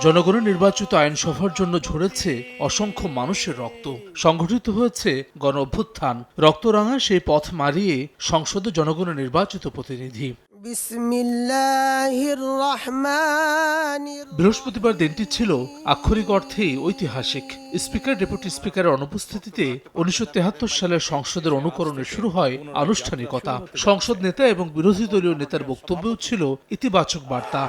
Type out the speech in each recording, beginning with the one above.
জনগণের নির্বাচিত আইনসভার জন্য ঝরেছে অসংখ্য মানুষের রক্ত। সংঘটিত হয়েছে গণ অভ্যুত্থান। রক্তরাঙা সেই পথ মারিয়ে সংসদে জনগণের নির্বাচিত প্রতিনিধি। বৃহস্পতিবার দিনটি ছিল আক্ষরিক অর্থেই ঐতিহাসিক। স্পিকার, ডেপুটি স্পিকারের অনুপস্থিতিতে 1973 সালের সংসদের অনুকরণে শুরু হয় আনুষ্ঠানিকতা। সংসদ নেতা এবং বিরোধী দলীয় নেতার বক্তব্যও ছিল ইতিবাচক বার্তা।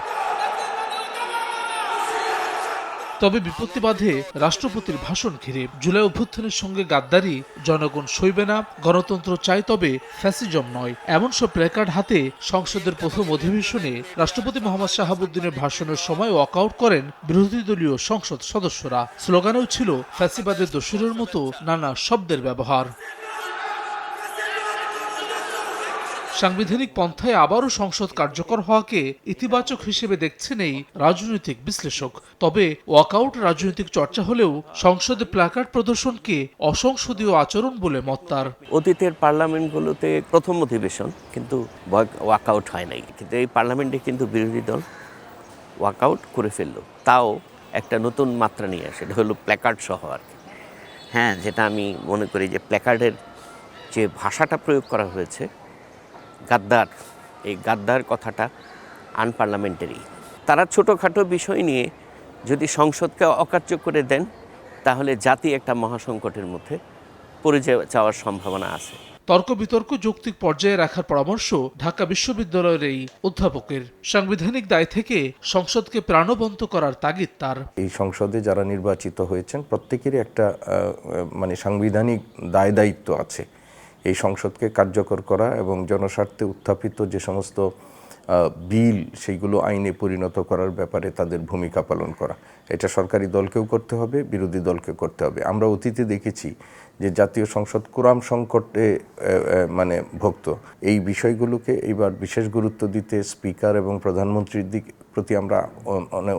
তবে বিপত্তি বাধে রাষ্ট্রপতির ভাষণ ঘিরে। জুলাই অভ্যুত্থানের সঙ্গে গাদ্দারি, জনগণ সইবে না, গণতন্ত্র চাই তবে ফ্যাসিজম নয়, এমন সব প্ল্যাকার্ড হাতে সংসদের প্রথম অধিবেশনে রাষ্ট্রপতি মোহাম্মদ শাহাবুদ্দিনের ভাষণের সময় ওয়াকআউট করেন বিরোধী দলীয় সংসদ সদস্যরা। স্লোগানেও ছিল ফ্যাসিবাদের দোসরের মতো নানা শব্দের ব্যবহার। সাংবিধানিক পন্থায় আবারও সংসদ কার্যকর হওয়াকে ইতিবাচক হিসেবে দেখছেন এই রাজনৈতিক বিশ্লেষক। তবে ওয়াকআউট রাজনৈতিক চর্চা হলেও সংসদে প্ল্যাকার্ড প্রদর্শনকে অসংসদীয় আচরণ বলে মত তার। অতীতের পার্লামেন্টগুলোতে প্রথম অধিবেশন কিন্তু ওয়াকআউট হয় নাই, কিন্তু এই পার্লামেন্টে কিন্তু বিরোধী দল ওয়াকআউট করে ফেললো, তাও একটা নতুন মাত্রা নিয়ে আসে, এটা হলো প্ল্যাকার্ড সহ আর কি। হ্যাঁ, যেটা আমি মনে করি যে প্ল্যাকার্ডের যে ভাষাটা প্রয়োগ করা হয়েছে, গাদ্দার, এই গাদ্দার কথাটা আনপার্লামেন্টারি। তারা ছোটোখাটো বিষয় নিয়ে যদি সংসদকে অকার্য করে দেন, তাহলে জাতি একটা মহাসংকটের মধ্যে পড়ে যাওয়ার সম্ভাবনা আছে। তর্ক বিতর্ক যৌক্তিক পর্যায়ে রাখার পরামর্শ ঢাকা বিশ্ববিদ্যালয়ের এই অধ্যাপকের। সাংবিধানিক দায় থেকে সংসদকে প্রাণবন্ত করার তাগিদ তার। এই সংসদে যারা নির্বাচিত হয়েছেন প্রত্যেকেরই একটা সাংবিধানিক দায় দায়িত্ব আছে এই সংসদকে কার্যকর করা এবং জনস্বার্থে উত্থাপিত যে সমস্ত বিল সেইগুলো আইনে পরিণত করার ব্যাপারে তাদের ভূমিকা পালন করা। এটা সরকারি দলকেও করতে হবে, বিরোধী দলকেও করতে হবে। আমরা অতীতে দেখেছি যে জাতীয় সংসদ কোরাম সংকটে ভুক্ত। এই বিষয়গুলোকে এইবার বিশেষ গুরুত্ব দিতে স্পিকার এবং প্রধানমন্ত্রীর প্রতি আমরা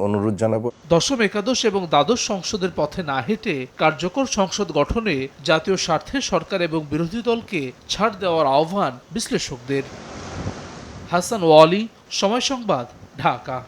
অনুরোধ জানাবো। দশম, একাদশ এবং দ্বাদশ সংসদের পথে না হেঁটে কার্যকর সংসদ গঠনে জাতীয় স্বার্থে সরকার এবং বিরোধী দলকে ছাড় দেওয়ার আহ্বান বিশ্লেষকদের। হাসান ওয়ালি, সময় সংবাদ, ঢাকা।